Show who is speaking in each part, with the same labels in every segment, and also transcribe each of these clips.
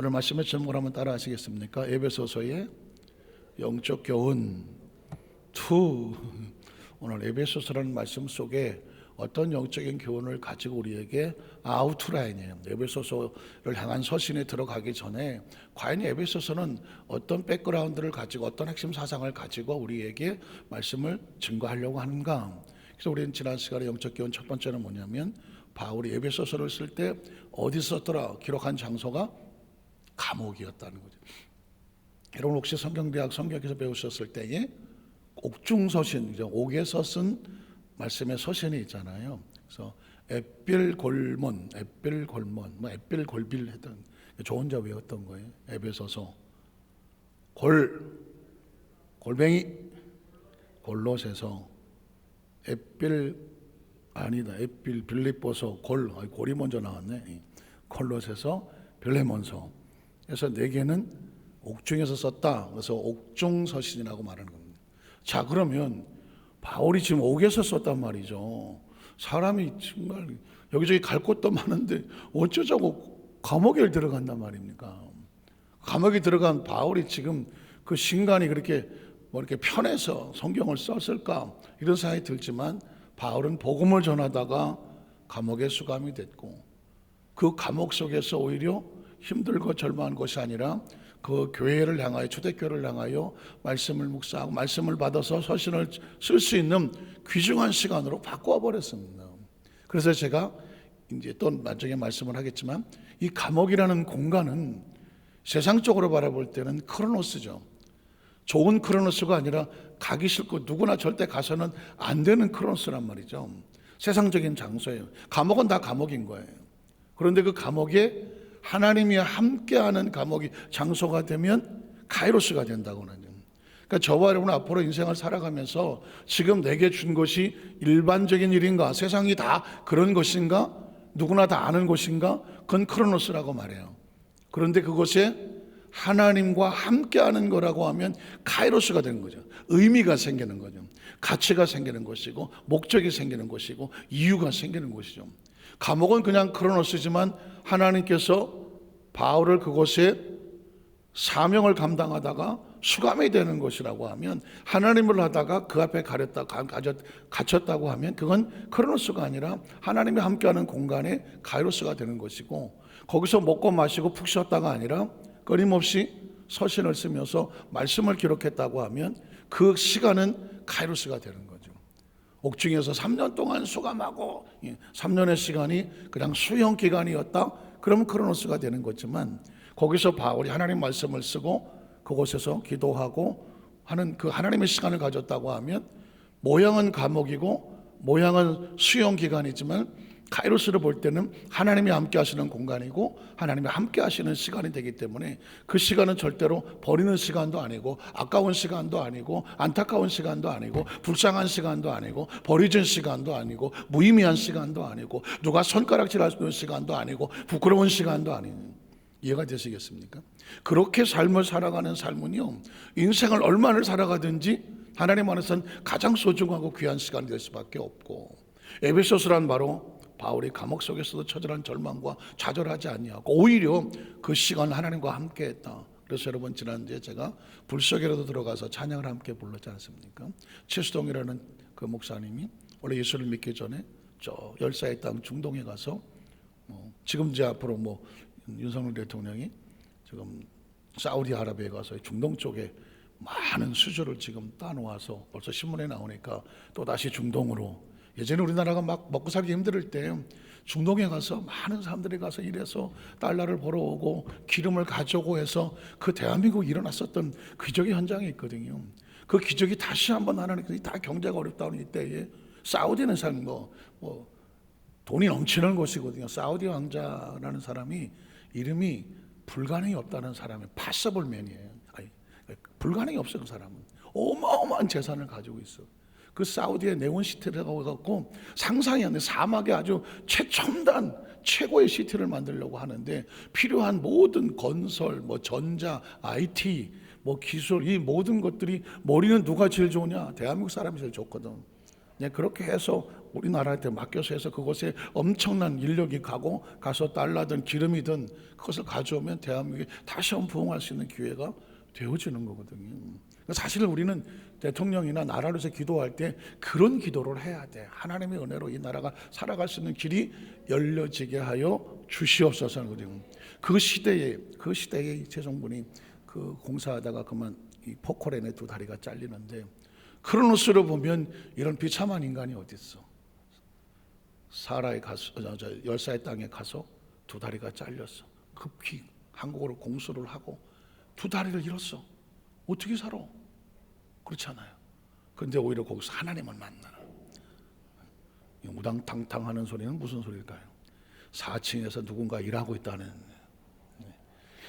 Speaker 1: 오늘 말씀의 제목을 한번 따라 하시겠습니까? 에베소서의 영적 교훈 2. 오늘 에베소서라는 말씀 속에 어떤 영적인 교훈을 가지고 우리에게 아우트라인이에요. 에베소서를 향한 서신에 들어가기 전에 과연 에베소서는 어떤 백그라운드를 가지고 어떤 핵심 사상을 가지고 우리에게 말씀을 증거하려고 하는가. 그래서 우리는 지난 시간에 영적 교훈 첫 번째는 뭐냐면 바울이 에베소서를 쓸 때 어디 썼더라? 기록한 장소가 감옥이었다는 거죠. 여러분 혹시 성경대학 성경에서 배우셨을 때에 옥중서신, 옥에서 쓴 말씀의 서신이 있잖아요. 그래서 에필골몬, 에필골빌 했던 저 혼자 외웠던 거예요. 에베소서, 골뱅이, 골로새서, 빌립보서, 골이 먼저 나왔네. 골로새서, 빌레몬서. 그래서 네 개는 옥중에서 썼다. 그래서 옥중서신이라고 말하는 겁니다. 자, 그러면 바울이 지금 옥에서 썼단 말이죠. 사람이 정말 여기저기 갈 곳도 많은데 어쩌자고 감옥에 들어간단 말입니까? 감옥에 들어간 바울이 지금 그 신간이 그렇게 이렇게 편해서 성경을 썼을까 이런 생각이 들지만 바울은 복음을 전하다가 감옥에 수감이 됐고 그 감옥 속에서 오히려 힘들고 절망한 것이 아니라 그 교회를 향하여, 초대교회를 향하여 말씀을 묵상하고 말씀을 받아서 서신을 쓸 수 있는 귀중한 시간으로 바꾸어 버렸습니다. 그래서 제가 이제 또 나중에 말씀을 하겠지만 이 감옥이라는 공간은 세상적으로 바라볼 때는 크로노스죠. 좋은 크로노스가 아니라 가기 싫고 누구나 절대 가서는 안 되는 크로노스란 말이죠. 세상적인 장소예요. 감옥은 다 감옥인 거예요. 그런데 그 감옥에 하나님이 함께하는 감옥이 장소가 되면 카이로스가 된다고 하는. 그러니까 저와 여러분 앞으로 인생을 살아가면서 지금 내게 준 것이 일반적인 일인가? 세상이 다 그런 것인가? 누구나 다 아는 것인가? 그건 크로노스라고 말해요. 그런데 그것에 하나님과 함께하는 거라고 하면 카이로스가 되는 거죠. 의미가 생기는 거죠. 가치가 생기는 것이고 목적이 생기는 것이고 이유가 생기는 것이죠. 감옥은 그냥 크로노스지만 하나님께서 바울을 그곳에 사명을 감당하다가 수감이 되는 것이라고 하면 하나님을 하다가 그 앞에 갇혔다고 하면 그건 크로노스가 아니라 하나님이 함께하는 공간에 카이로스가 되는 것이고 거기서 먹고 마시고 푹 쉬었다가 아니라 끊임없이 서신을 쓰면서 말씀을 기록했다고 하면 그 시간은 카이로스가 되는 거죠. 옥중에서 3년 동안 수감하고 3년의 시간이 그냥 수용 기간이었다. 그러면 크로노스가 되는 거지만 거기서 바울이 하나님 말씀을 쓰고 그곳에서 기도하고 하는 그 하나님의 시간을 가졌다고 하면 모양은 감옥이고 모양은 수용 기간이지만 카이로스를 볼 때는 하나님이 함께 하시는 공간이고 하나님이 함께 하시는 시간이 되기 때문에 그 시간은 절대로 버리는 시간도 아니고 아까운 시간도 아니고 안타까운 시간도 아니고 불쌍한 시간도 아니고 버려진 시간도 아니고 무의미한 시간도 아니고 누가 손가락질할 수 있는 시간도 아니고 부끄러운 시간도 아니고 이해가 되시겠습니까? 그렇게 삶을 살아가는 삶은요 인생을 얼마나 살아가든지 하나님 안에서는 가장 소중하고 귀한 시간이 될 수밖에 없고 에베소서란 바로 바울이 감옥 속에서도 처절한 절망과 좌절하지 아니하고 오히려 그 시간 하나님과 함께했다. 그래서 여러분 지난주에 제가 불 속에라도 들어가서 찬양을 함께 불렀지 않습니까? 최수동이라는 그 목사님이 원래 예수를 믿기 전에 저 열사의 땅 중동에 가서 지금 이제 앞으로 윤석열 대통령이 지금 사우디아라비아에 가서 중동 쪽에 많은 수주를 지금 따놓아서 벌써 신문에 나오니까 또 다시 중동으로 예전에 우리나라가 막 먹고 살기 힘들 때 중동에 가서 많은 사람들이 가서 일해서 달러를 벌어오고 기름을 가져오고 해서 그 대한민국에 일어났었던 기적의 현장이 있거든요. 그 기적이 다시 한번 하나님께서 다 경제가 어렵다는 이때에 사우디는 참 돈이 넘치는 곳이거든요. 사우디 왕자라는 사람이 이름이 불가능이 없다는 사람이 파서블맨이에요. 불가능이 없어요. 그 사람은 어마어마한 재산을 가지고 있어. 그 사우디의 네온시티라고 해갖고 상상이 안 돼. 사막에 아주 최첨단 최고의 시티를 만들려고 하는데 필요한 모든 건설, 전자, IT, 기술 이 모든 것들이 머리는 누가 제일 좋으냐? 대한민국 사람이 제일 좋거든. 네, 그렇게 해서 우리나라한테 맡겨서 해서 그곳에 엄청난 인력이 가서 달러든 기름이든 그것을 가져오면 대한민국이 다시 한번 부흥할 수 있는 기회가 되어지는 거거든요. 사실 우리는 대통령이나 나라를 위해서 기도할 때 그런 기도를 해야 돼. 하나님의 은혜로 이 나라가 살아갈 수 있는 길이 열려지게 하여 주시옵소서 하거든요. 그 시대에 이채성분이 그 공사하다가 그만 이 포커렌의 두 다리가 잘리는데, 크로노스로 보면 이런 비참한 인간이 어디 있어? 사라에 가서 열사의 땅에 가서 두 다리가 잘렸어. 급히 한국으로 공수를 하고 두 다리를 잃었어. 어떻게 살아? 그렇잖아요. 그런데 오히려 거기서 하나님을 만나는, 우당탕탕 하는 소리는 무슨 소리일까요? 4층에서 누군가 일하고 있다는.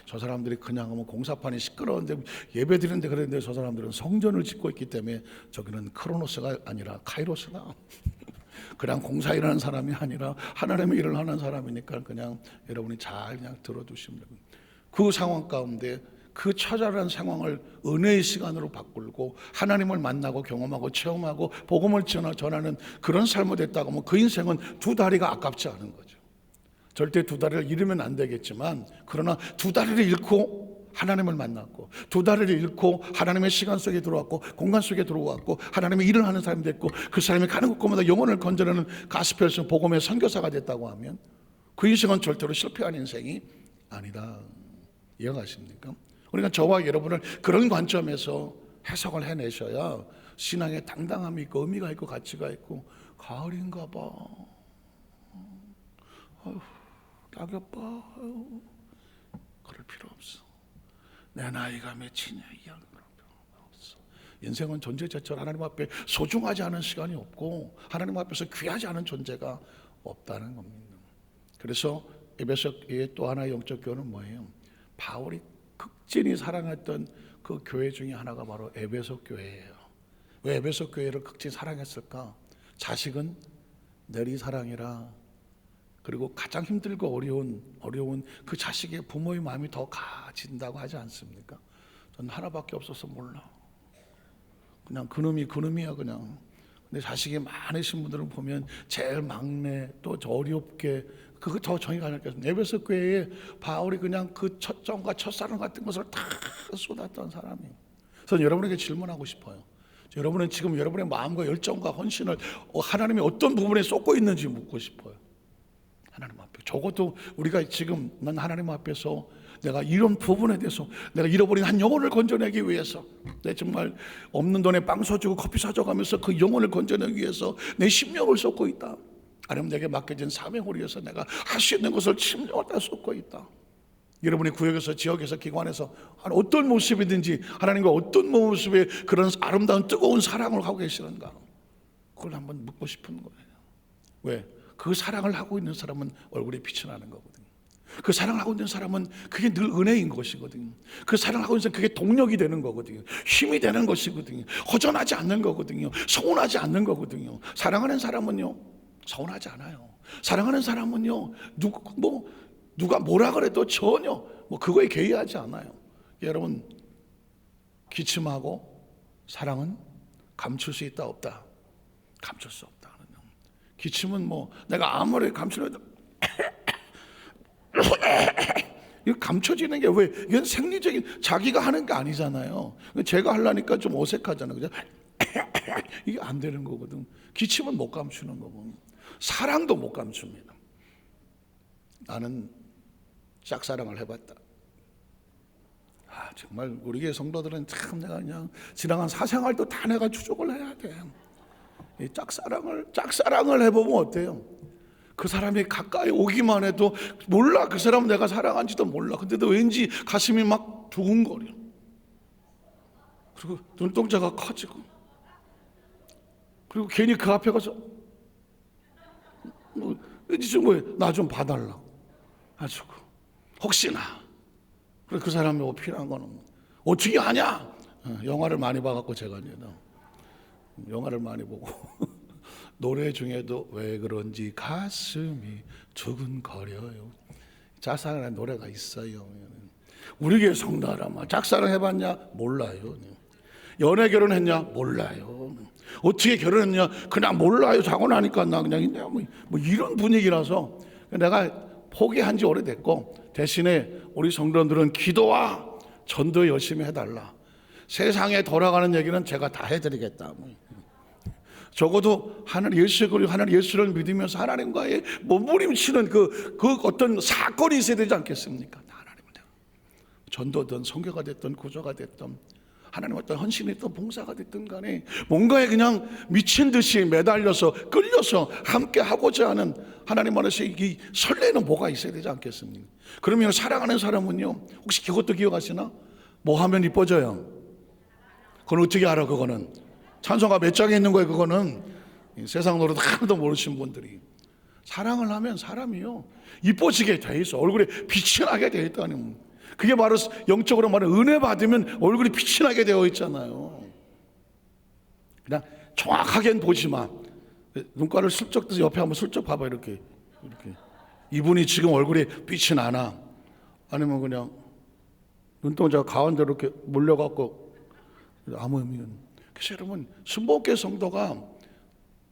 Speaker 1: 저 사람들이 그냥 하면 공사판이 시끄러운데 예배 드리는데, 그런데 저 사람들은 성전을 짓고 있기 때문에 저기는 크로노스가 아니라 카이로스다. 그냥 공사 일하는 사람이 아니라 하나님의 일을 하는 사람이니까 그냥 여러분이 잘 그냥 들어두시면 됩니다. 그 상황 가운데 그 처절한 상황을 은혜의 시간으로 바꾸고 하나님을 만나고 경험하고 체험하고 복음을 전하는 그런 삶이 됐다고 하면 그 인생은 두 다리가 아깝지 않은 거죠. 절대 두 다리를 잃으면 안 되겠지만, 그러나 두 다리를 잃고 하나님을 만났고, 두 다리를 잃고 하나님의 시간 속에 들어왔고 공간 속에 들어왔고 하나님의 일을 하는 사람이 됐고, 그 사람이 가는 곳마다 영혼을 건져내는 가스펠스 복음의 선교사가 됐다고 하면 그 인생은 절대로 실패한 인생이 아니다. 이해가십니까? 그러니까 저와 여러분을 그런 관점에서 해석을 해내셔야 신앙에 당당함이 있고 의미가 있고 가치가 있고, 가을인가 봐, 아유, 낙엽 봐, 그럴 필요 없어. 내 나이가 몇이냐 이야기 그럴 필요 없어. 인생은 존재 자체로 하나님 앞에 소중하지 않은 시간이 없고 하나님 앞에서 귀하지 않은 존재가 없다는 겁니다. 그래서 에베소의 또 하나의 영적 교훈은 뭐예요? 바울이 극진히 사랑했던 그 교회 중에 하나가 바로 에베소 교회예요. 왜 에베소 교회를 극진히 사랑했을까? 자식은 내리 사랑이라. 그리고 가장 힘들고 어려운 그 자식의 부모의 마음이 더 가진다고 하지 않습니까? 전 하나밖에 없어서 몰라. 그냥 그놈이야 그냥. 근데 자식이 많으신 분들은 보면 제일 막내 또 어렵게 그거 더 정의가 안 했겠습니다. 에베소 교회에 바울이 그냥 그 첫 정과 첫사랑 같은 것을 다 쏟았던 사람이에요. 그래서 여러분에게 질문하고 싶어요. 여러분은 지금 여러분의 마음과 열정과 헌신을 하나님이 어떤 부분에 쏟고 있는지 묻고 싶어요. 하나님 앞에. 적어도 우리가 지금 난 하나님 앞에서 내가 이런 부분에 대해서 내가 잃어버린 한 영혼을 건져내기 위해서, 내 정말 없는 돈에 빵 사주고 커피 사줘가면서 그 영혼을 건져내기 위해서 내 심령을 쏟고 있다. 아니면 내게 맡겨진 사명을 위해서 내가 할 수 있는 것을 심령을 다 쏟고 있다. 여러분의 구역에서 지역에서 기관에서 어떤 모습이든지 하나님과 어떤 모습의 그런 아름다운 뜨거운 사랑을 하고 계시는가, 그걸 한번 묻고 싶은 거예요. 왜? 그 사랑을 하고 있는 사람은 얼굴에 빛이 나는 거거든요. 그 사랑을 하고 있는 사람은 그게 늘 은혜인 것이거든요. 그 사랑을 하고 있는 사람은 그게 동력이 되는 거거든요. 힘이 되는 것이거든요. 허전하지 않는 거거든요. 서운하지 않는 거거든요. 사랑하는 사람은요 서운하지 않아요. 사랑하는 사람은요 누가 뭐라 그래도 전혀 그거에 개의하지 않아요. 여러분, 기침하고 사랑은 감출 수 있다 없다? 감출 수 없다. 기침은 내가 아무리 감추려도 이거 감춰지는 게 왜? 이건 생리적인 자기가 하는 게 아니잖아요. 제가 하려니까 좀 어색하잖아요. 그죠? 이게 안 되는 거거든. 기침은 못 감추는 거고 사랑도 못 감춥니다. 나는 짝사랑을 해봤다. 정말 우리 교회 성도들은 참 내가 그냥 지나간 사생활도 다 내가 추적을 해야 돼. 이 짝사랑을 해보면 어때요? 그 사람이 가까이 오기만 해도 몰라. 그 사람은 내가 사랑한지도 몰라. 근데도 왠지 가슴이 막 두근거려. 그리고 눈동자가 커지고, 그리고 괜히 그 앞에 가서 왠지 좀 나 좀 봐달라 하시고, 혹시나. 그래서 그 사람이 필요한 거는 어떻게 하냐? 영화를 많이 봐갖고 제가 이제 영화를 많이 보고 노래 중에도 왜 그런지 가슴이 두근거려요. 짝사랑하는 노래가 있어요. 우리 교회 성도라마 짝사랑 해봤냐? 몰라요. 연애 결혼했냐? 몰라요. 어떻게 결혼했냐? 그냥 몰라요. 자고 나니까 나 그냥 있냐. 뭐 이런 분위기라서 내가 포기한 지 오래됐고, 대신에 우리 성도들은 기도와 전도 열심히 해달라. 세상에 돌아가는 얘기는 제가 다 해드리겠다. 적어도 하나님 예수 그리고 하나님 예수를 믿으면서 하나님과의 몸부림치는 그 어떤 사건이 있어야 되지 않겠습니까? 하나님은 전도든 선교가 됐든 구조가 됐든 하나님 어떤 헌신이 있든 봉사가 됐든 간에 뭔가에 그냥 미친 듯이 매달려서 끌려서 함께 하고자 하는 하나님 안에서 이 설레는 뭐가 있어야 되지 않겠습니까? 그러면 사랑하는 사람은요, 혹시 그것도 기억하시나? 뭐 하면 이뻐져요? 그건 어떻게 알아? 그거는 찬송가 몇 장에 있는 거예요. 그거는 세상 노릇 하나도 모르신 분들이 사랑을 하면 사람이요 이뻐지게 돼 있어. 얼굴에 빛이 나게 돼 있다니. 그게 바로 영적으로 말하면 은혜 받으면 얼굴이 빛이 나게 되어 있잖아요. 그냥 정확하게는 보지 마. 눈가를 슬쩍 뜨서 옆에 한번 슬쩍 봐봐. 이렇게 이분이 지금 얼굴에 빛이 나나, 아니면 그냥 눈동자가 가운데로 이렇게 몰려갖고 아무 의미는. 그래서 여러분, 순복음교회 성도가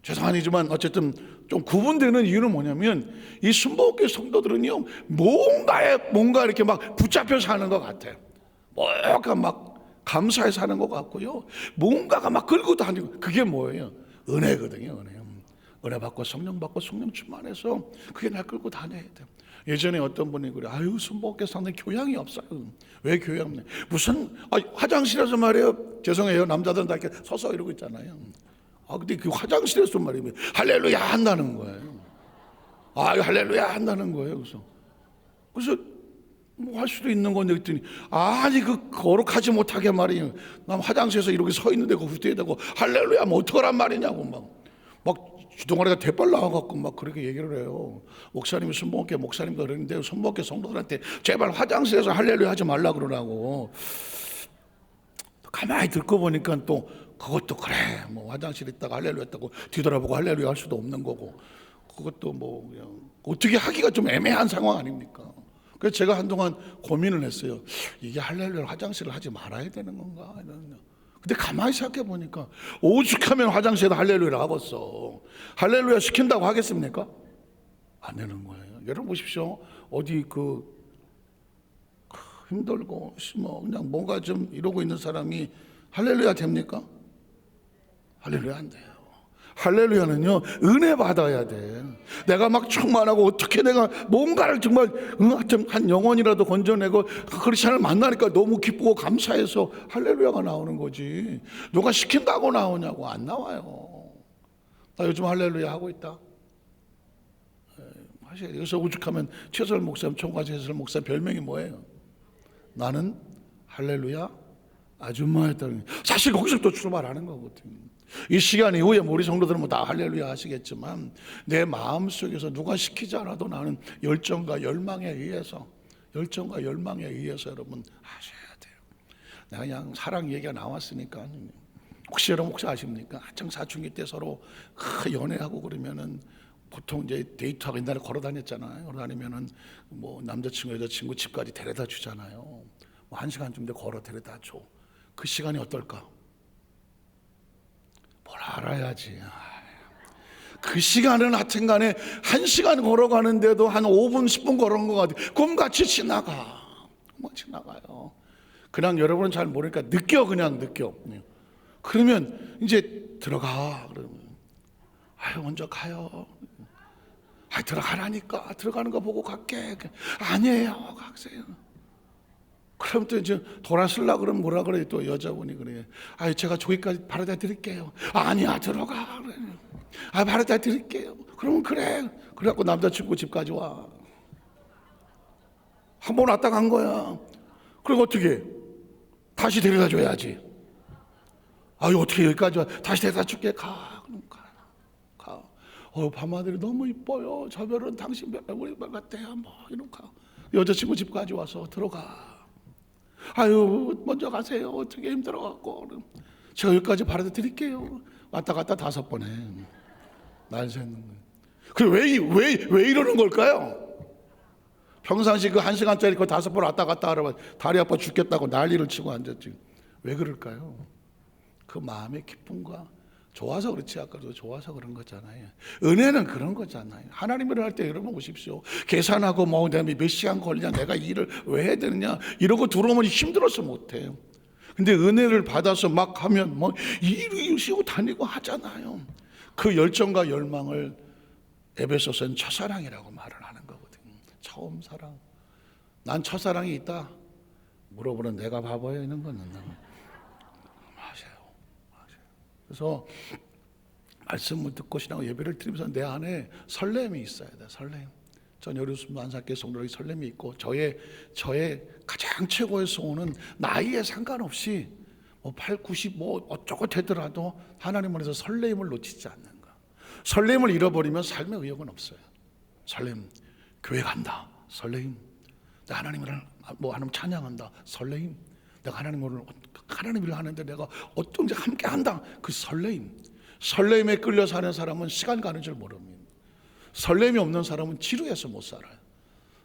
Speaker 1: 죄송하지만 어쨌든 좀 구분되는 이유는 뭐냐면, 이 순복음교회 성도들은요 뭔가 이렇게 막 붙잡혀 사는 것 같아요. 뭔가 막 감사해 사는 것 같고요, 뭔가가 막 끌고 다니고. 그게 뭐예요? 은혜거든요. 은혜 받고 성령 받고 성령 충만해서 그게 날 끌고 다녀야 돼요. 예전에 어떤 분이 그래, 아유 순복음교회 성도는 교양이 없어요. 왜 교양 없네? 무슨 화장실에서 말이에요, 죄송해요, 남자들은 다 이렇게 서서 이러고 있잖아요. 근데 그 화장실에서 말이면 할렐루야 한다는 거예요. 할렐루야 한다는 거예요. 그래서 뭐 할 수도 있는 건데, 그랬더니 아니 그 거룩하지 못하게 말이에요, 난 화장실에서 이렇게 서 있는데 그 후대에 대고 할렐루야 하면 어떡하란 말이냐고 막 주둥아리가 대빨 나와갖고 막 그렇게 얘기를 해요. 목사님이 순복음교회 목사님도 그러는데 순복음교회 성도들한테 제발 화장실에서 할렐루야 하지 말라 그러라고. 가만히 듣고 보니까 또 그것도 그래, 뭐 화장실에 있다가 할렐루야 했다고 뒤돌아보고 할렐루야 할 수도 없는 거고, 그것도 뭐 그냥 어떻게 하기가 좀 애매한 상황 아닙니까? 그래서 제가 한동안 고민을 했어요. 이게 할렐루야 화장실을 하지 말아야 되는 건가? 근데 가만히 생각해 보니까 오죽하면 화장실에다 할렐루야를 하겠어. 할렐루야 시킨다고 하겠습니까? 안 되는 거예요. 여러분 보십시오. 어디 힘들고 뭐 그냥 뭔가 좀 이러고 있는 사람이 할렐루야 됩니까? 할렐루야 안 돼요. 할렐루야는요 은혜 받아야 돼. 내가 막 충만하고 어떻게 내가 뭔가를 정말 한 영혼이라도 건져내고 크리스찬을 만나니까 너무 기쁘고 감사해서 할렐루야가 나오는 거지, 누가 시킨다고 나오냐고. 안 나와요. 나 요즘 할렐루야 하고 있다. 사실 여기서 오죽하면 최설 목사님, 총괄 최설 목사 별명이 뭐예요? 나는 할렐루야 아줌마였다는. 사실 거기서부터 출발하는 거거든요. 이 시간 이후에 우리 성도들은 뭐 다 할렐루야 하시겠지만, 내 마음속에서 누가 시키지 않아도 나는 열정과 열망에 의해서 여러분 하셔야 돼요. 내가 그냥 사랑 얘기가 나왔으니까, 혹시 여러분 아십니까? 한창 사춘기 때 서로 연애하고 그러면은 보통 이제 데이트하고 옛날에 걸어 다녔잖아요. 걸어 다니면은 뭐 남자친구 여자친구 집까지 데려다 주잖아요. 뭐 1시간쯤 걸어 데려다 줘. 그 시간이 어떨까? 뭘 알아야지. 그 시간은 하여튼 간에 1시간 걸어가는데도 한 5분 10분 걸은 것 같아. 꿈같이 지나가요. 그냥 여러분은 잘 모르니까 그냥 느껴. 그러면 이제 들어가. 그러면 먼저 가요. 들어가라니까. 들어가는 거 보고 갈게. 아니에요, 가세요. 그럼 또 이제 돌아서려고 그러면 뭐라 그래요? 또 여자분이 그래요. 제가 저기까지 바래다 드릴게요. 아니야, 들어가. 그래. 바래다 드릴게요. 그러면 그래. 그래갖고 남자친구 집까지 와. 한 번 왔다 간 거야. 그리고 어떻게? 다시 데려다 줘야지. 어떻게 여기까지 와? 다시 데려다 줄게. 가. 그럼 가. 밤하늘이 너무 이뻐요. 저 별은 당신 별, 우리 별 같아요. 뭐 이런 가. 여자친구 집까지 와서 들어가. 먼저 가세요. 어떻게 힘들어갖고. 제가 여기까지 바래다 드릴게요. 왔다 갔다 5번 해. 날 새는 거예요. 그래, 왜 이러는 걸까요? 평상시 그 1시간짜리 그 5번 왔다 갔다 하러 다리 아파 죽겠다고 난리를 치고 앉았지. 왜 그럴까요? 그 마음의 기쁨과 좋아서 그렇지. 아까도 좋아서 그런 거잖아요. 은혜는 그런 거잖아요. 하나님을 할 때 여러분 보십시오. 계산하고 뭐 내가 몇 시간 걸리냐, 내가 일을 왜 해야 되느냐 이러고 들어오면 힘들어서 못해요. 근데 은혜를 받아서 막 하면 뭐 이루시고 다니고 하잖아요. 그 열정과 열망을 에베소서는 첫사랑이라고 말을 하는 거거든요. 처음 사랑. 난 첫사랑이 있다 물어보는 내가 바보예요. 이런 거는 맞아요. 그래서 말씀을 듣고 신앙 예배를 드리면서 내 안에 설렘이 있어야 돼. 설렘. 전 여리수 만삭교회 성도들이 설렘이 있고 저의 가장 최고의 소원은 나이에 상관없이 뭐 8, 90 뭐 어쩌고 되더라도 하나님 안에서 설렘을 놓치지 않는 거. 설렘을 잃어버리면 삶의 의욕은 없어요. 설렘. 교회 간다. 설렘. 내가 하나님을 뭐 하나님 찬양한다. 설렘. 내가 하나님 일을 하는데 내가 어떤 데 함께 한다. 그 설렘. 설렘에 끌려 사는 사람은 시간 가는 줄 모릅니다. 설렘이 없는 사람은 지루해서 못 살아요.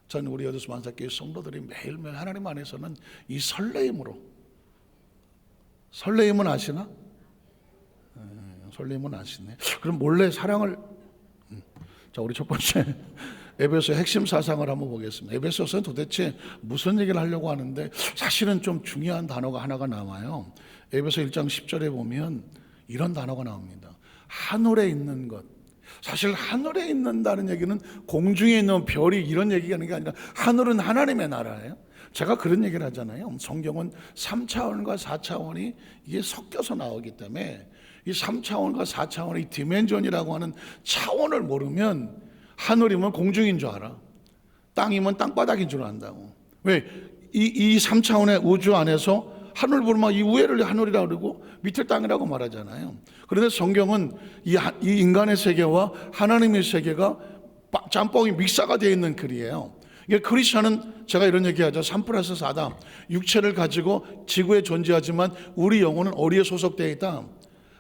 Speaker 1: 저는 우리 여도수 만삭교회 성도들이 매일매일 하나님 안에서는 이 설렘으로. 설렘은 아시나? 설렘은 아시네. 그럼 몰래 사랑을. 자, 우리 첫 번째 에베소의 핵심 사상을 한번 보겠습니다. 에베소서는 도대체 무슨 얘기를 하려고 하는데 사실은 좀 중요한 단어가 하나가 나와요. 에베소 1장 10절에 보면 이런 단어가 나옵니다. 하늘에 있는 것. 사실 하늘에 있는다는 얘기는 공중에 있는 별이 이런 얘기가 하는 게 아니라 하늘은 하나님의 나라예요. 제가 그런 얘기를 하잖아요. 성경은 3차원과 4차원이 이게 섞여서 나오기 때문에 이 3차원과 4차원의 이 디멘전이라고 하는 차원을 모르면 하늘이면 공중인 줄 알아. 땅이면 땅바닥인 줄 안다고. 왜? 이 3차원의 우주 안에서 하늘 보면 이 위에를 하늘이라고 그러고 밑을 땅이라고 말하잖아요. 그런데 성경은 이 인간의 세계와 하나님의 세계가 짬뽕이 믹사가 되어 있는 글이에요. 이게 크리스천은 제가 이런 얘기하죠. 3+4다. 육체를 가지고 지구에 존재하지만 우리 영혼은 어디에 소속되어 있다?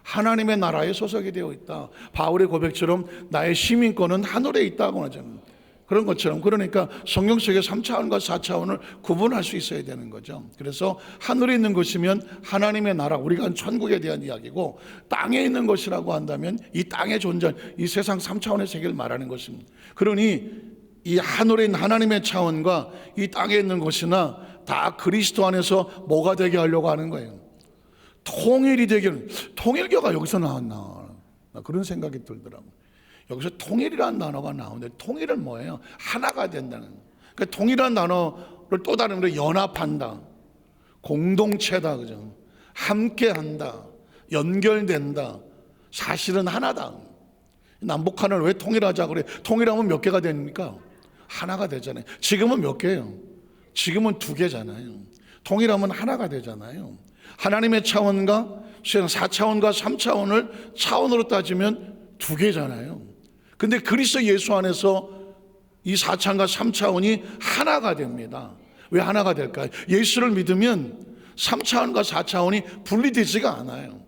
Speaker 1: 하나님의 나라에 소속이 되어 있다. 바울의 고백처럼 나의 시민권은 하늘에 있다고 하잖아요. 그런 것처럼 그러니까 성경 속의 3차원과 4차원을 구분할 수 있어야 되는 거죠. 그래서 하늘에 있는 것이면 하나님의 나라, 우리가 천국에 대한 이야기고 땅에 있는 것이라고 한다면 이 땅에 존재한 이 세상 3차원의 세계를 말하는 것입니다. 그러니 이 하늘에 있는 하나님의 차원과 이 땅에 있는 것이나 다 그리스도 안에서 뭐가 되게 하려고 하는 거예요. 통일이 되게. 통일교가 여기서 나왔나 그런 생각이 들더라고요. 여기서 통일이라는 단어가 나오는데 통일은 뭐예요? 하나가 된다는. 그러니까 통일이라는 단어를 또 다른 거 연합한다, 공동체다, 그죠? 함께한다, 연결된다. 사실은 하나다. 남북한을 왜 통일하자 그래? 통일하면 몇 개가 됩니까? 하나가 되잖아요. 지금은 몇 개예요? 지금은 2개잖아요. 통일하면 하나가 되잖아요. 하나님의 차원과 4차원과 3차원을 차원으로 따지면 2개잖아요. 근데 그리스도 예수 안에서 이 4차원과 3차원이 하나가 됩니다. 왜 하나가 될까요? 예수를 믿으면 3차원과 4차원이 분리되지가 않아요.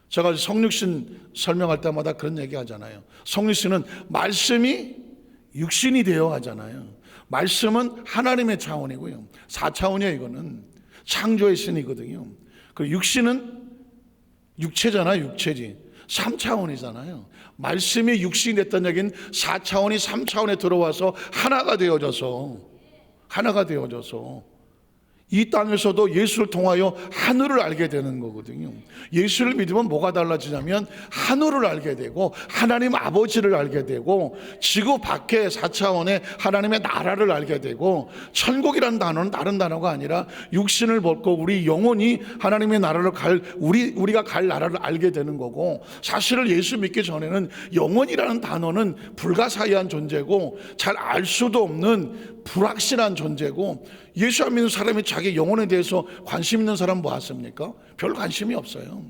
Speaker 1: 제가 성육신 설명할 때마다 그런 얘기 하잖아요. 성육신은 말씀이 육신이 되어 하잖아요. 말씀은 하나님의 차원이고요. 4차원이에요. 이거는 창조의 신이거든요. 그 육신은 육체잖아요. 육체지. 3차원이잖아요. 말씀이 육신이 됐다는 얘기는 4차원이 3차원에 들어와서 하나가 되어져서 이 땅에서도 예수를 통하여 하늘을 알게 되는 거거든요. 예수를 믿으면 뭐가 달라지냐면 하늘을 알게 되고 하나님 아버지를 알게 되고 지구 밖에 4차원의 하나님의 나라를 알게 되고 천국이라는 단어는 다른 단어가 아니라 육신을 벗고 우리 영혼이 하나님의 나라를 우리가 갈 나라를 알게 되는 거고 사실을 예수 믿기 전에는 영혼이라는 단어는 불가사의한 존재고 잘 알 수도 없는 불확실한 존재고 예수 안 믿는 사람이 자기 영혼에 대해서 관심 있는 사람 보았습니까? 별 관심이 없어요.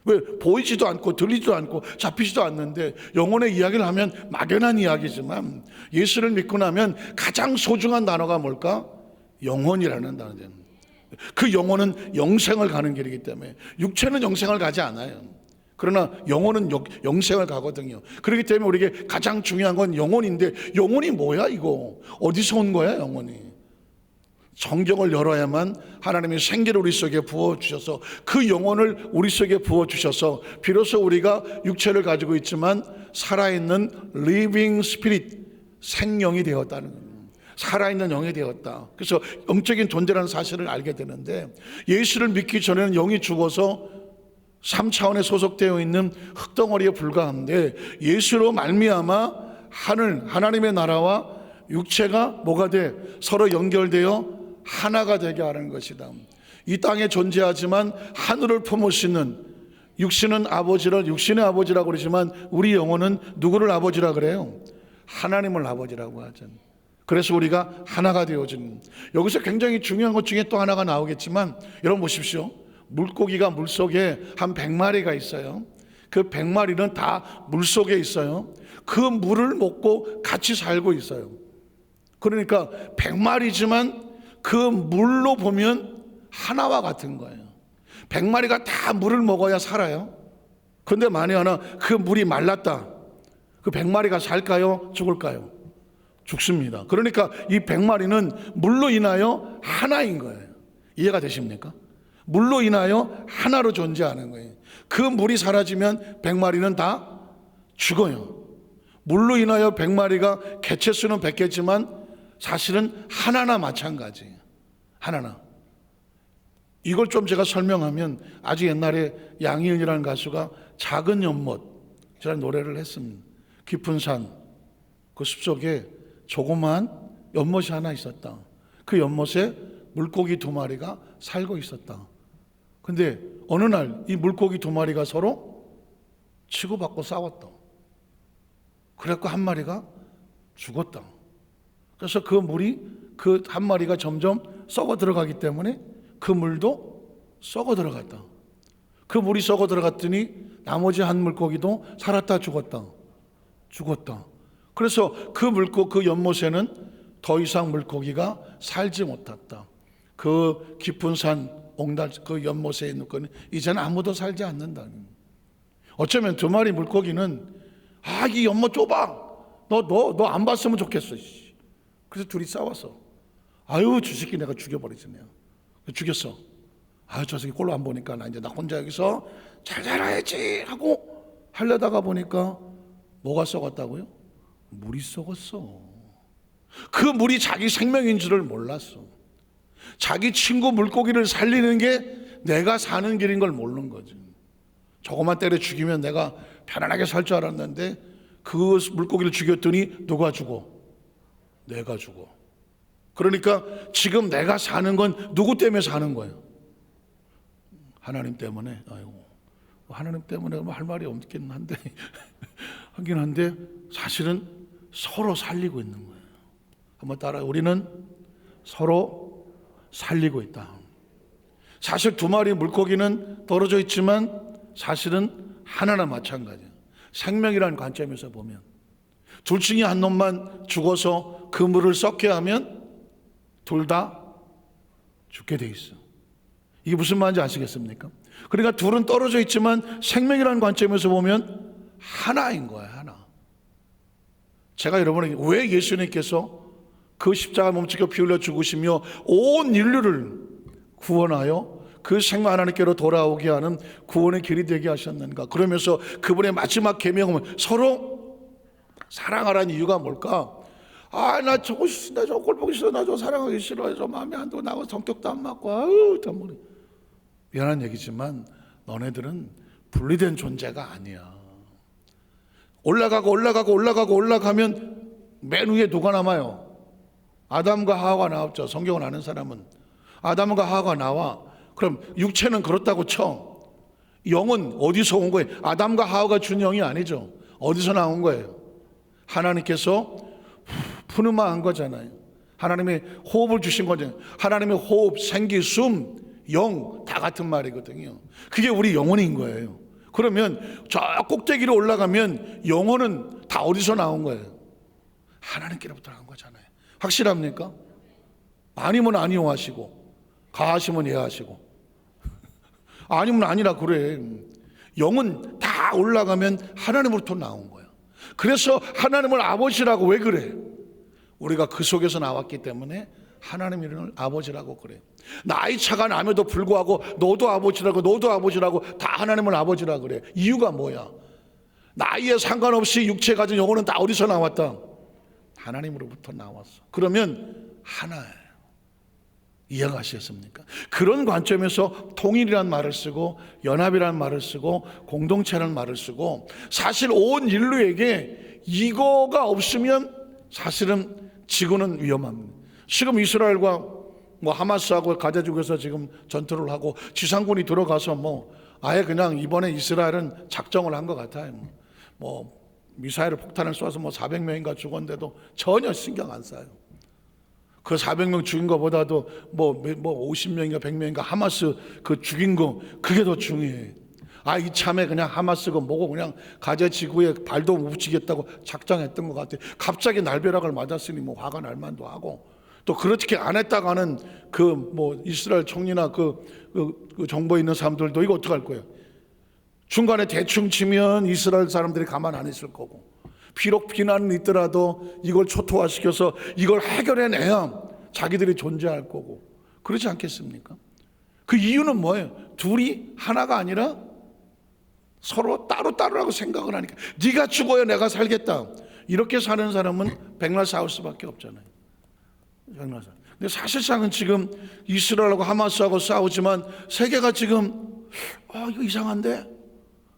Speaker 1: 왜? 보이지도 않고 들리지도 않고 잡히지도 않는데 영혼의 이야기를 하면 막연한 이야기지만 예수를 믿고 나면 가장 소중한 단어가 뭘까? 영혼이라는 단어죠. 그 영혼은 영생을 가는 길이기 때문에 육체는 영생을 가지 않아요. 그러나 영혼은 영생을 가거든요. 그렇기 때문에 우리에게 가장 중요한 건 영혼인데 영혼이 뭐야 이거? 어디서 온 거야 영혼이? 성경을 열어야만 하나님이 생기를 우리 속에 부어주셔서 그 영혼을 우리 속에 부어주셔서 비로소 우리가 육체를 가지고 있지만 살아있는 living spirit, 생명이 되었다는 거예요. 살아있는 영이 되었다. 그래서 영적인 존재라는 사실을 알게 되는데, 예수를 믿기 전에는 영이 죽어서 3차원에 소속되어 있는 흙덩어리에 불과한데, 예수로 말미암아 하나님의 나라와 육체가 뭐가 돼? 서로 연결되어 하나가 되게 하는 것이다. 이 땅에 존재하지만 하늘을 품으시는, 육신은 아버지를 육신의 아버지라고 그러지만 우리 영혼은 누구를 아버지라 그래요? 하나님을 아버지라고 하죠. 그래서 우리가 하나가 되어진, 여기서 굉장히 중요한 것 중에 또 하나가 나오겠지만, 여러분 보십시오. 물고기가 물속에 한 100마리가 있어요. 그 100마리는 다 물속에 있어요. 그 물을 먹고 같이 살고 있어요. 그러니까 100마리지만 그 물로 보면 하나와 같은 거예요. 100마리가 다 물을 먹어야 살아요. 그런데 만에 하나 그 물이 말랐다. 그 100마리가 살까요? 죽을까요? 죽습니다. 그러니까 이 100마리는 물로 인하여 하나인 거예요. 이해가 되십니까? 물로 인하여 하나로 존재하는 거예요. 그 물이 사라지면 100마리는 다 죽어요. 물로 인하여 100마리가 개체 수는 100개지만 사실은 하나나 마찬가지예요. 하나나. 이걸 좀 제가 설명하면, 아주 옛날에 양희은이라는 가수가 작은 연못이라는 노래를 했습니다. 깊은 산, 그 숲속에 조그마한 연못이 하나 있었다. 그 연못에 물고기 2마리가 살고 있었다. 근데 어느 날 이 물고기 2마리가 서로 치고받고 싸웠다. 그래갖고 한 마리가 죽었다. 그래서 그 물이, 그 한 마리가 점점 썩어 들어가기 때문에 그 물도 썩어 들어갔다. 그 물이 썩어 들어갔더니 나머지 한 물고기도 살았다 죽었다. 그래서 그 연못에는 더 이상 물고기가 살지 못했다. 그 깊은 산 옹달 그 연못에 있는 거는 이제는 아무도 살지 않는다. 어쩌면 2마리 물고기는 이 연못 좁아. 너 안 봤으면 좋겠어. 그래서 둘이 싸웠어. 저 새끼 내가 죽여버리지. 내가 죽였어. 저 새끼 꼴로 안 보니까 나 혼자 여기서 잘 살아야지 하고 하려다가 보니까 뭐가 썩었다고요? 물이 썩었어. 그 물이 자기 생명인 줄을 몰랐어. 자기 친구 물고기를 살리는 게 내가 사는 길인 걸 모르는 거지. 저것만 때려 죽이면 내가 편안하게 살 줄 알았는데 그 물고기를 죽였더니 누가 죽어? 내가 죽어. 그러니까 지금 내가 사는 건 누구 때문에 사는 거예요? 하나님 때문에. 하나님 때문에 할 말이 없긴 한데 하긴 한데 사실은 서로 살리고 있는 거예요. 한번 따라. 우리는 서로 살리고 있다. 사실 2마리 물고기는 떨어져 있지만 사실은 하나나 마찬가지예요. 생명이라는 관점에서 보면 둘 중에 한 놈만 죽어서 그 물을 썩게 하면 둘 다 죽게 돼 있어. 이게 무슨 말인지 아시겠습니까? 그러니까 둘은 떨어져 있지만 생명이라는 관점에서 보면 하나인 거야, 하나. 제가 여러분에게 왜 예수님께서 그 십자가 몸지고 피 흘려 죽으시며 온 인류를 구원하여 그 생명 하나님께로 돌아오게 하는 구원의 길이 되게 하셨는가? 그러면서 그분의 마지막 계명은 서로 사랑하라는 이유가 뭘까? 나 저거 나 저거 꼴 보기 싫어. 나 저거 사랑하기 싫어. 저 마음에 안 들어. 나하고 성격도 안 맞고. 참 미안한 얘기지만 너네들은 분리된 존재가 아니야. 올라가면 맨 위에 누가 남아요? 아담과 하와가 나왔죠. 성경을 아는 사람은 아담과 하와가 나와. 그럼 육체는 그렇다고 쳐. 영은 어디서 온 거예요? 아담과 하와가 준 영이 아니죠. 어디서 나온 거예요? 하나님께서 푸르마한 거잖아요. 하나님의 호흡을 주신 거잖아요. 하나님의 호흡, 생기, 숨, 영 다 같은 말이거든요. 그게 우리 영혼인 거예요. 그러면 저 꼭대기로 올라가면 영혼은 다 어디서 나온 거예요? 하나님께로부터 나온 거잖아요. 확실합니까? 아니면 아니요 하시고 가하시면 예 하시고 아니면 아니라 그래. 영은 다 올라가면 하나님으로부터 나온 거야. 그래서 하나님을 아버지라고 왜 그래? 우리가 그 속에서 나왔기 때문에 하나님을 아버지라고 그래요. 나이 차가 나면도 불구하고 너도 아버지라고 너도 아버지라고 다 하나님을 아버지라고 그래. 이유가 뭐야? 나이에 상관없이 육체 가진 영혼은 다 어디서 나왔다? 하나님으로부터 나왔어. 그러면 하나예요. 이해가시겠습니까? 그런 관점에서 통일이란 말을 쓰고 연합이란 말을 쓰고 공동체라는 말을 쓰고, 사실 온 인류에게 이거가 없으면 사실은 지구는 위험합니다. 지금 이스라엘과 하마스하고 가자 지구에서 지금 전투를 하고 지상군이 들어가서 아예 그냥 이번에 이스라엘은 작정을 한 것 같아요. 미사일을 폭탄을 쏴서 400명인가 죽었는데도 전혀 신경 안 써요. 그 400명 죽인 것보다도 50명인가 100명인가 하마스 그 죽인 거, 그게 더 중요해. 이참에 그냥 하마스가 뭐고 그냥 가자 지구에 발도 못 붙이겠다고 작정했던 것 같아. 갑자기 날벼락을 맞았으니 화가 날 만도 하고, 또 그렇게 안 했다가는 이스라엘 총리나 그 정부에 있는 사람들도 이거 어떡할 거예요? 중간에 대충 치면 이스라엘 사람들이 가만 안 있을 거고, 비록 비난은 있더라도 이걸 초토화시켜서 이걸 해결해내야 자기들이 존재할 거고, 그렇지 않겠습니까? 그 이유는 뭐예요? 둘이 하나가 아니라 서로 따로따로라고 생각을 하니까. 네가 죽어야 내가 살겠다, 이렇게 사는 사람은 백날 싸울 수밖에 없잖아요. 백날 싸울. 근데 사실상은 지금 이스라엘하고 하마스하고 싸우지만 세계가 지금 이거 이상한데,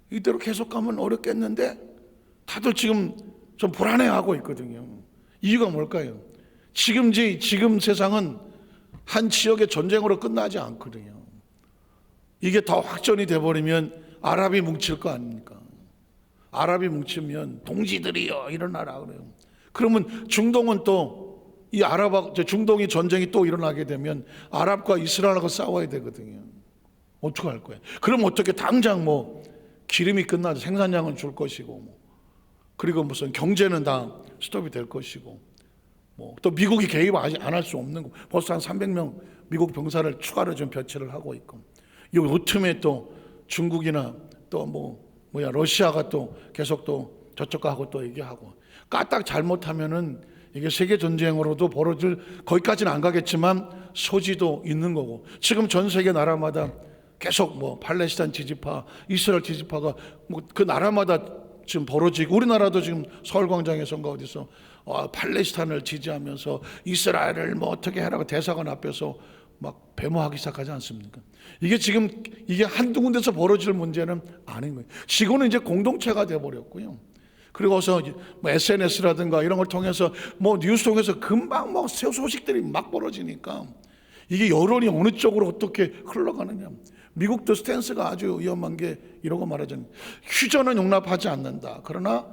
Speaker 1: 이대로 계속 가면 어렵겠는데, 다들 지금 좀 불안해하고 있거든요. 이유가 뭘까요? 지금 세상은 한 지역의 전쟁으로 끝나지 않거든요. 이게 더 확전이 돼버리면 아랍이 뭉칠 거 아닙니까? 아랍이 뭉치면 동지들이여 일어나라 그래요. 그러면 중동은 또 이 중동이 전쟁이 또 일어나게 되면 아랍과 이스라엘하고 싸워야 되거든요. 어떻게 할 거예요? 그럼 어떻게 당장 기름이 끝나서 생산량은 줄 것이고, 그리고 무슨 경제는 다 스톱이 될 것이고, 또 미국이 개입 안 할 수 없는 거. 벌써 한 300명 미국 병사를 추가로 좀 배치를 하고 있고, 요 틈에 또 중국이나 또 러시아가 또 계속 또 저쪽과 하고 또 얘기하고, 까딱 잘못하면은 이게 세계 전쟁으로도 벌어질, 거기까지는 안 가겠지만 소지도 있는 거고. 지금 전 세계 나라마다 계속 팔레스타인 지지파, 이스라엘 지지파가 그 나라마다 지금 벌어지고, 우리나라도 지금 서울광장에서인가 어디서 팔레스타인을 지지하면서 이스라엘을 어떻게 해라고 대사관 앞에서 막 배모하기 시작하지 않습니까? 이게 한두 군데서 벌어질 문제는 아닌 거예요. 지구는 이제 공동체가 돼버렸고요. 그리고서 SNS라든가 이런 걸 통해서 뉴스 통해서 금방 소식들이 막 벌어지니까 이게 여론이 어느 쪽으로 어떻게 흘러가느냐. 미국도 스탠스가 아주 위험한 게 이러고 말하자면, 휴전은 용납하지 않는다. 그러나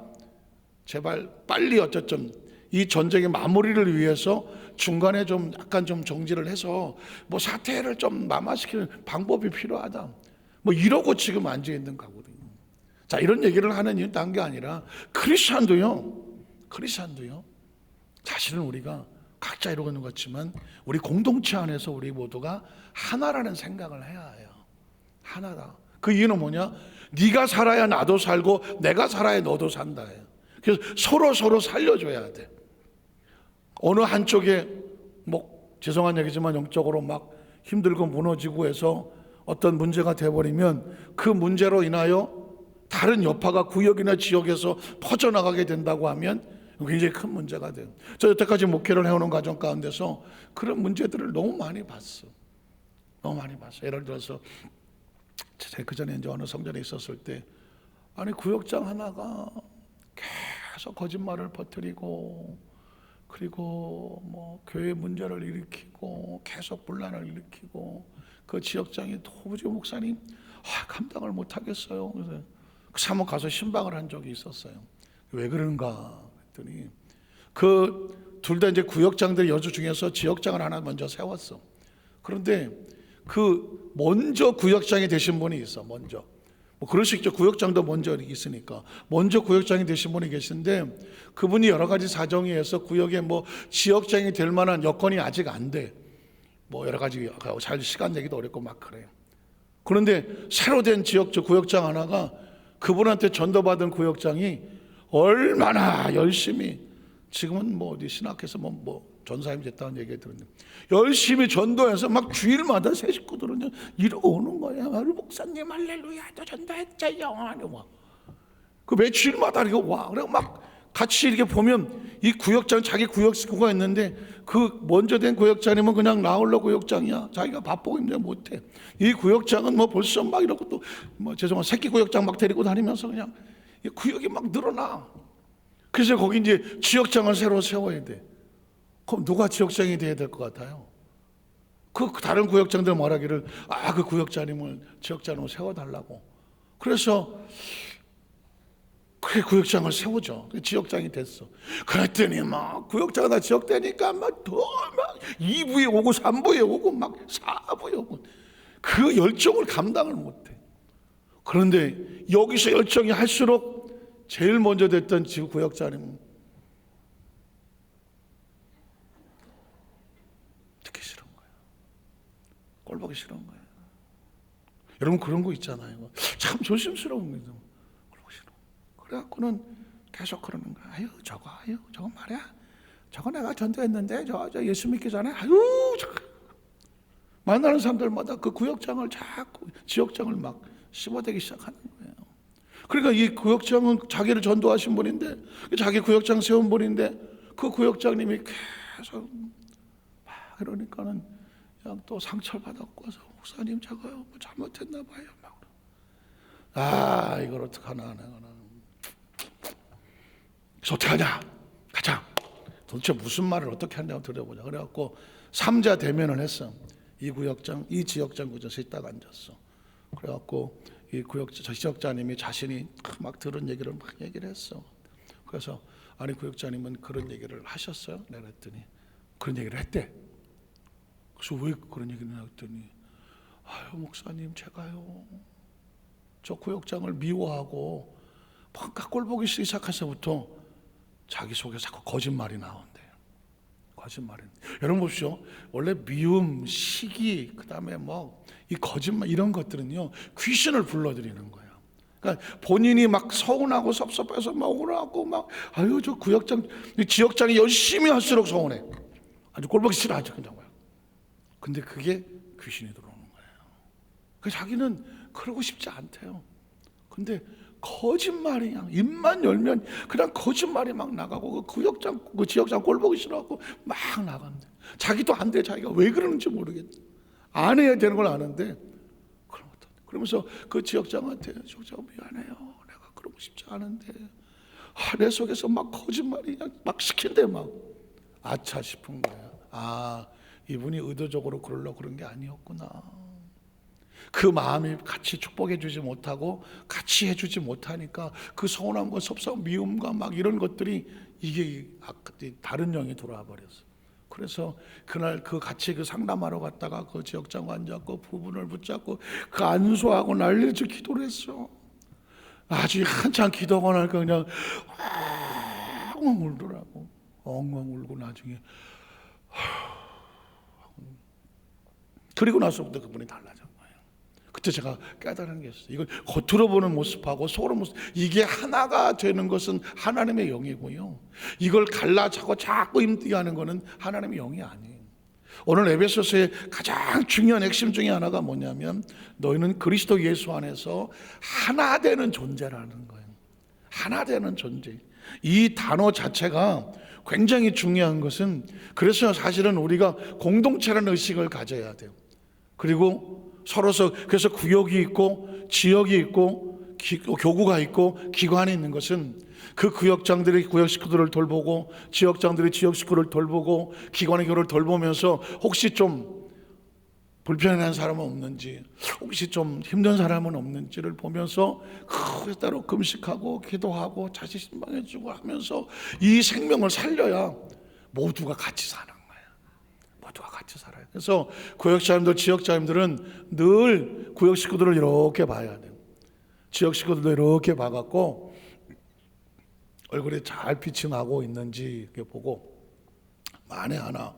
Speaker 1: 제발 빨리 어쨌든 이 전쟁의 마무리를 위해서 중간에 좀 약간 좀 정지를 해서 사태를 좀 마마시키는 방법이 필요하다. 이러고 지금 앉아 있는 거거든요. 자, 이런 얘기를 하는 이유는 딴 게 아니라 크리스찬도요. 사실은 우리가 각자 이러고 있는 것 같지만 우리 공동체 안에서 우리 모두가 하나라는 생각을 해야 해요. 하나다. 그 이유는 뭐냐? 네가 살아야 나도 살고 내가 살아야 너도 산다예요. 그래서 서로 살려줘야 돼. 어느 한쪽에 죄송한 얘기지만 영적으로 막 힘들고 무너지고 해서 어떤 문제가 돼버리면 그 문제로 인하여 다른 여파가 구역이나 지역에서 퍼져나가게 된다고 하면 굉장히 큰 문제가 돼요. 저 여태까지 목회를 해오는 과정 가운데서 그런 문제들을 너무 많이 봤어. 예를 들어서 그 전에 이제 어느 성전에 있었을 때, 구역장 하나가 계속 거짓말을 퍼뜨리고, 그리고 교회 문제를 일으키고 계속 분란을 일으키고, 그 지역장이 도무지 목사님 감당을 못 하겠어요. 그래서 사목 가서 신방을 한 적이 있었어요. 왜 그런가 했더니 그 둘 다 이제 구역장들 여주 중에서 지역장을 하나 먼저 세웠어. 그런데 그 먼저 구역장이 되신 분이 있어. 먼저 그럴 수 있죠. 구역장도 먼저 있으니까 먼저 구역장이 되신 분이 계신데, 그분이 여러 가지 사정에 의해서 구역에 지역장이 될 만한 여건이 아직 안 돼. 여러 가지 잘 시간 내기도 어렵고 막 그래요. 그런데 새로 된 구역장 하나가 그분한테 전도받은 구역장이 얼마나 열심히, 지금은 어디 신학에서 전사님 됐다는 얘기 들었는데 열심히 전도해서 막 주일마다 새 식구들은 이러고 오는 거야. 목사님 할렐루야 또 전도했어요. 그 매주일마다 이거 와. 그래 막 같이 이렇게 보면 이 구역장 자기 구역 식구가 있는데 그 먼저 된 구역장님은 그냥 나홀로 구역장이야. 자기가 바쁘고 힘들어 못해. 이 구역장은 뭐 벌써 막 이러고 또 뭐 죄송한 새끼 구역장 막 데리고 다니면서 그냥 이 구역이 막 늘어나. 그래서 거기 이제 지역장을 새로 세워야 돼. 그럼 누가 지역장이 돼야 될 것 같아요? 그 다른 구역장들 말하기를 그 구역장님을 지역장으로 세워달라고. 그래서 그래 구역장을 세우죠. 지역장이 됐어. 그랬더니 막 구역장이 다 지역되니까 막 더 막 2부에 오고 3부에 오고 막 4부에 오고 그 열정을 감당을 못해. 그런데 여기서 열정이 할수록 제일 먼저 됐던 지구 구역장님은 듣기 싫은 거예요. 꼴 보기 싫은 거예요. 여러분 그런 거 있잖아요. 참 조심스러운 거죠. 꼴 보기 싫어. 그래갖고는 계속 그러는 거야. 저거 말이야. 저거 내가 전도했는데 저 예수 믿기 전에 저거. 만나는 사람들마다 그 구역장을 자꾸 지역장을 막 씹어대기 시작하는 거예요. 그러니까 이 구역장은 자기를 전도하신 분인데 자기 구역장 세운 분인데 그 구역장님이 계속 막 이러니까는 그냥 또 상처를 받았고 목사님 제가요 뭐 잘못했나 봐요. 막 이걸 어떡하나 내가 그래서 어떻게 하냐 가자. 도대체 무슨 말을 어떻게 하냐고 들어보자. 그래갖고 3자 대면을 했어. 이 구역장 이 지역장 구조에서 딱 앉았어. 그래갖고 이 저 지역장님이 자신이 막 들은 얘기를 막 얘기를 했어. 그래서 아니 구역장님은 그런 얘기를 하셨어요? 내가 했더니 그런 얘기를 했대. 그래서 왜 그런 얘기를 했더니 목사님 제가요 저 구역장을 미워하고 뭔가 꼴 보기 시작해서부터 자기 속에 자꾸 거짓말이 나온대. 거짓말이. 여러분 보십시오. 원래 미움, 시기, 그다음에 뭐 이 거짓말 이런 것들은요 귀신을 불러들이는 거예요. 그러니까 본인이 막 서운하고 섭섭해서 막 억울하고 막 저 구역장, 지역장이 열심히 할수록 서운해. 아주 꼴보기 싫어하죠 그냥. 근데 그게 귀신이 들어오는 거예요. 그러니까 자기는 그러고 싶지 않대요. 근데 거짓말이 그냥 입만 열면 그냥 거짓말이 막 나가고 그 구역장, 그 지역장 꼴보기 싫어하고 막 나간대. 자기도 안 돼. 자기가 왜 그러는지 모르겠대. 안 해야 되는 걸 아는데 그러면서 그 지역장한테 지역장 미안해요. 내가 그러고 싶지 않은데 내 속에서 막 거짓말이 그냥 막 시킨대 막. 아차 싶은 거야. 이분이 의도적으로 그러려고 그런 게 아니었구나. 그 마음이 같이 축복해 주지 못하고 같이 해주지 못하니까 그 서운함과 섭섭 미움과 막 이런 것들이 이게 다른 영이 들어와 버렸어. 그래서 그날 같이 상담하러 갔다가 그 지역장 앉았고 부분을 붙잡고 그 안수하고 난리를 치고 기도를 했어. 아주 한참 기도하고 나니까 그냥 엉엉 울더라고. 엉엉 울고 나중에 그리고 나서부터 그분이 달라져. 그때 제가 깨달은 게 있어요. 이건 겉으로 보는 모습하고 속으로 모습 이게 하나가 되는 것은 하나님의 영이고요. 이걸 갈라차고 자꾸 힘들게 하는 것은 하나님의 영이 아니에요. 오늘 에베소서의 가장 중요한 핵심 중에 하나가 뭐냐면 너희는 그리스도 예수 안에서 하나 되는 존재라는 거예요. 하나 되는 존재. 이 단어 자체가 굉장히 중요한 것은 그래서 사실은 우리가 공동체라는 의식을 가져야 돼요. 그리고 서로서 그래서 구역이 있고 지역이 있고 교구가 있고 기관이 있는 것은 그 구역장들이 구역 식구들을 돌보고 지역장들이 지역 식구를 돌보고 기관의 교를 돌보면서 혹시 좀 불편한 사람은 없는지 혹시 좀 힘든 사람은 없는지를 보면서 따로 금식하고 기도하고 자식 신방해주고 하면서 이 생명을 살려야 모두가 같이 사는 거예요. 모두가 같이 살아요. 그래서 구역사람들 지역사람들은 늘 구역 식구들을 이렇게 봐야 돼요. 지역 식구들도 이렇게 봐갖고 얼굴에 잘 빛이 나고 있는지 이렇게 보고 만에 하나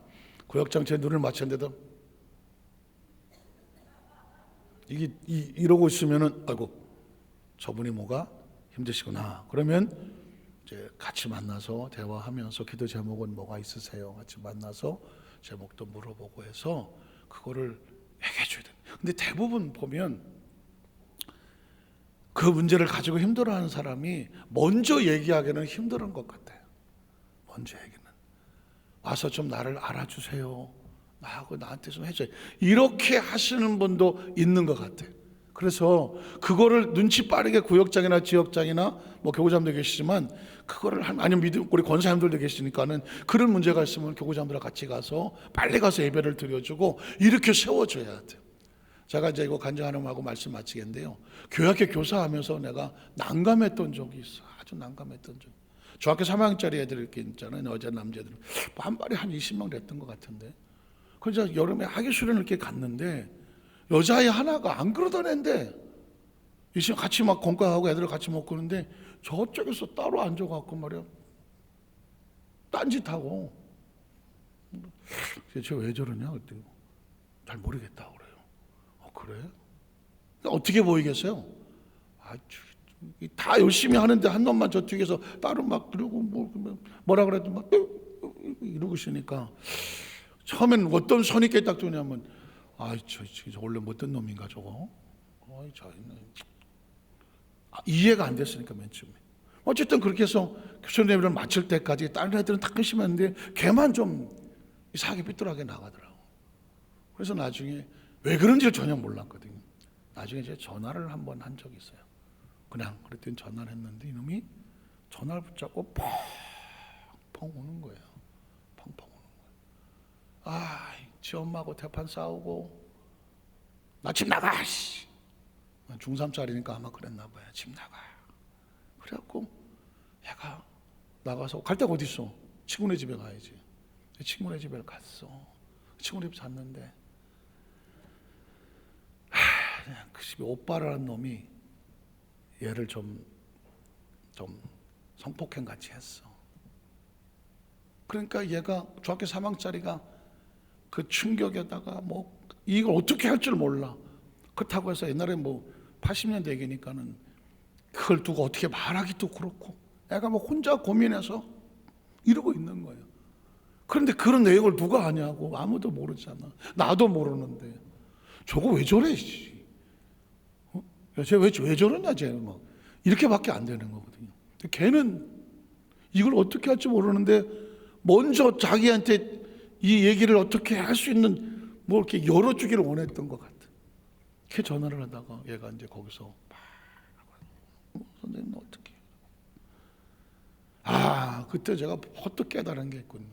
Speaker 1: 구역장처에 눈을 맞췄는데도 이게 이러고 있으면은 아이고 저분이 뭐가 힘드시구나. 그러면 이제 같이 만나서 대화하면서 기도 제목은 뭐가 있으세요? 같이 만나서 제목도 물어보고 해서 그거를 얘기해 줘야 돼요. 근데 대부분 보면 그 문제를 가지고 힘들어하는 사람이 먼저 얘기하기는 힘든 것 같아요. 먼저 얘기는 와서 좀 나를 알아주세요. 나한테 좀 해줘요. 이렇게 하시는 분도 있는 것 같아요. 그래서 그거를 눈치 빠르게 구역장이나 지역장이나 뭐 교구장도 계시지만 그거를 아니면 믿음 우리 권사님들도 계시니까는 그런 문제가 있으면 교구장들과 같이 가서 빨리 가서 예배를 드려주고 이렇게 세워줘야 돼요. 제가 이제 이거 간증하느라고 말씀 마치겠는데요. 교회학교 교사하면서 내가 난감했던 적이 있어. 아주 난감했던 적. 중학교 3학년짜리 애들 이렇게 있잖아요. 여자 남자들 한 발에 한 20명 됐던 것 같은데. 그래서 여름에 학예 수련을 이렇게 갔는데 여자아이 하나가 안 그러던 애인데 이제 같이 막 공과하고 애들 같이 먹고 그러는데 저쪽에서 따로 앉아갖고 말이야 딴짓하고 쟤 왜 저러냐 그랬더니 잘 모르겠다 그래요. 그래? 어떻게 보이겠어요? 다 열심히 하는데 한 놈만 저쪽에서 따로 막 그러고 뭐라 그래도 막 이러고 있으니까 처음엔 어떤 선입견이 딱 드냐면 저 원래 못된 놈인가 저거? 이해가 안 됐으니까 맨 처음에. 어쨌든 그렇게 해서 교수님 예배를 마칠 때까지 다른 애들은 다 끄시면 걔만 좀 이상하게 삐뚤하게 나가더라고. 그래서 나중에 왜 그런지를 전혀 몰랐거든요. 나중에 제가 전화를 한번 한 적이 있어요. 그냥 그랬더니 전화를 했는데 이놈이 전화를 붙잡고 펑펑 우는 거예요. 펑펑 우는 거예요. 지 엄마하고 대판 싸우고 나 집 나가. 중3짜리니까 아마 그랬나 봐요. 집 나가. 그래갖고 얘가 나가서 갈 데가 어디 있어? 친구네 집에 가야지. 친구네 집에 갔어. 친구네 집에 잤는데 그 집에 오빠라는 놈이 얘를 좀 성폭행 같이 했어. 그러니까 얘가 중학교 3학년짜리가 그 충격에다가 뭐 이걸 어떻게 할 줄 몰라. 그렇다고 해서 옛날에 뭐 80년대 얘기니까는 그걸 두고 어떻게 말하기도 그렇고 애가 뭐 혼자 고민해서 이러고 있는 거예요. 그런데 그런 내용을 누가 아냐고. 아무도 모르잖아. 나도 모르는데 저거 왜 저래? 쟤 왜 저러냐 쟤 막 이렇게밖에 안 되는 거거든요. 걔는 이걸 어떻게 할지 모르는데 먼저 자기한테 이 얘기를 어떻게 할 수 있는 뭐 이렇게 열어주기를 원했던 것 같아. 걔 전화를 하다가 얘가 이제 거기서 선생님 어떻게? 그때 제가 헛떡 깨달은 게 있군요.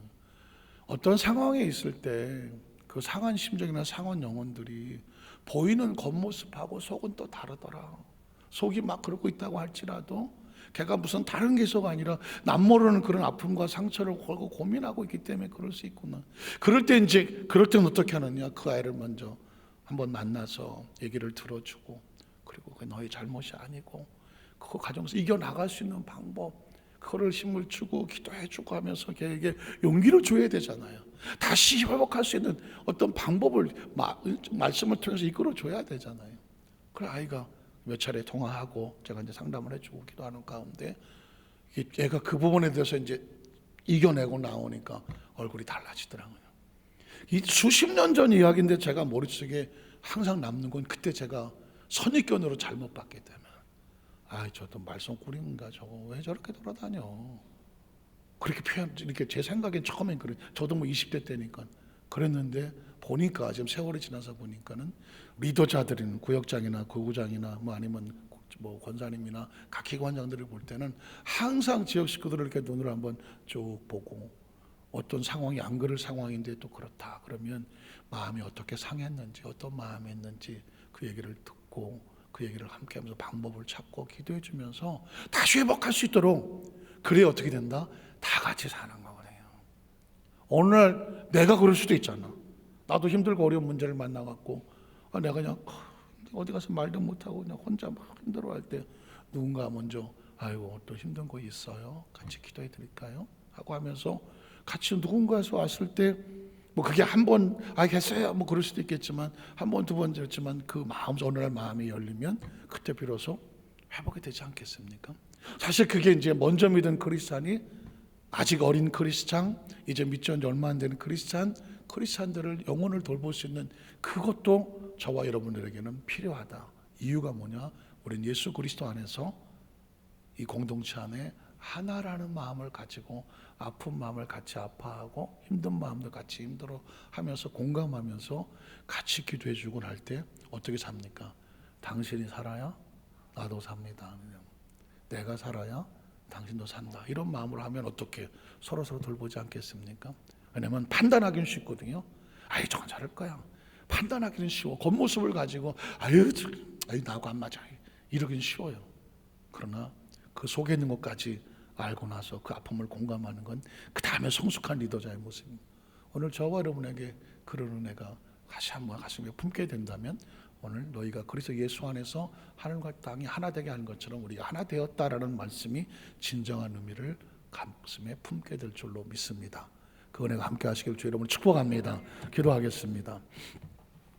Speaker 1: 어떤 상황에 있을 때 그 상한 심정이나 상한 영혼들이 보이는 겉모습하고 속은 또 다르더라. 속이 막 그러고 있다고 할지라도 걔가 무슨 다른 개소가 아니라 남 모르는 그런 아픔과 상처를 걸고 고민하고 있기 때문에 그럴 수 있구나. 그럴 때는 어떻게 하느냐. 그 아이를 먼저 한번 만나서 얘기를 들어주고 그리고 그게 너의 잘못이 아니고 그거 가정에서 이겨나갈 수 있는 방법 그거를 힘을 주고 기도해주고 하면서 걔에게 용기를 줘야 되잖아요. 다시 회복할 수 있는 어떤 방법을 말씀을 통해서 이끌어줘야 되잖아요. 그래 아이가 몇 차례 통화하고 제가 이제 상담을 해주고 기도하는 가운데 얘가 그 부분에 대해서 이제 이겨내고 나오니까 얼굴이 달라지더라고요. 이 수십 년 전 이야기인데 제가 머릿속에 항상 남는 건 그때 제가 선입견으로 잘못 봤기 때문에 저도 말썽꾸리인가 저거 왜 저렇게 돌아다녀 그렇게 이렇게 제 생각엔 처음엔 그래. 저도 뭐 20대 때니까 그랬는데 보니까 지금 세월이 지나서 보니까는 리더자들인 구역장이나 구구장이나 뭐 아니면 뭐 권사님이나 각 기관장들을 볼 때는 항상 지역 식구들을 이렇게 눈으로 한번 쭉 보고 어떤 상황이 안 그럴 상황인데 또 그렇다 그러면 마음이 어떻게 상했는지 어떤 마음이었는지 그 얘기를 듣고 그 얘기를 함께 하면서 방법을 찾고 기도해 주면서 다시 회복할 수 있도록 그래야 어떻게 된다? 다 같이 사는 거거든요. 어느 날 내가 그럴 수도 있잖아. 나도 힘들고 어려운 문제를 만나갖고 내가 그냥 어디 가서 말도 못하고 그냥 혼자 막 힘들어할 때 누군가 먼저 아이고 또 힘든 거 있어요? 같이 기도해 드릴까요? 하고 하면서 같이 누군가에서 왔을 때 뭐 그게 한 번 알겠어요 뭐 그럴 수도 있겠지만 한 번 두 번 됐지만 그 마음 어느 날 마음이 열리면 그때 비로소 회복이 되지 않겠습니까? 사실 그게 이제 먼저 믿은 크리스찬이 아직 어린 크리스찬, 이제 믿지 온 지 얼마 안 되는 크리스찬들을 영혼을 돌볼 수 있는 그것도 저와 여러분들에게는 필요하다. 이유가 뭐냐? 우린 예수 그리스도 안에서 이 공동체 안에 하나라는 마음을 가지고 아픈 마음을 같이 아파하고 힘든 마음도 같이 힘들어 하면서 공감하면서 같이 기도해 주고 할 때 어떻게 삽니까? 당신이 살아야 나도 삽니다. 내가 살아야 당신도 산다. 이런 마음으로 하면 어떻게 서로 돌보지 않겠습니까? 왜냐면 판단하기는 쉽거든요. 아이 저건 잘할 거야. 판단하기는 쉬워. 겉모습을 가지고 아유 나하고 안 맞아. 이러기는 쉬워요. 그러나 그 속에 있는 것까지 알고 나서 그 아픔을 공감하는 건 그 다음에 성숙한 리더자의 모습입니다. 오늘 저와 여러분에게 그런 은혜가 다시 한번 가슴에 품게 된다면 오늘 너희가 그리스도 예수 안에서 하늘과 땅이 하나 되게 하는 것처럼 우리가 하나 되었다라는 말씀이 진정한 의미를 가슴에 품게 될 줄로 믿습니다. 그 은혜가 함께 하시길 주 여러분 축복합니다. 기도하겠습니다.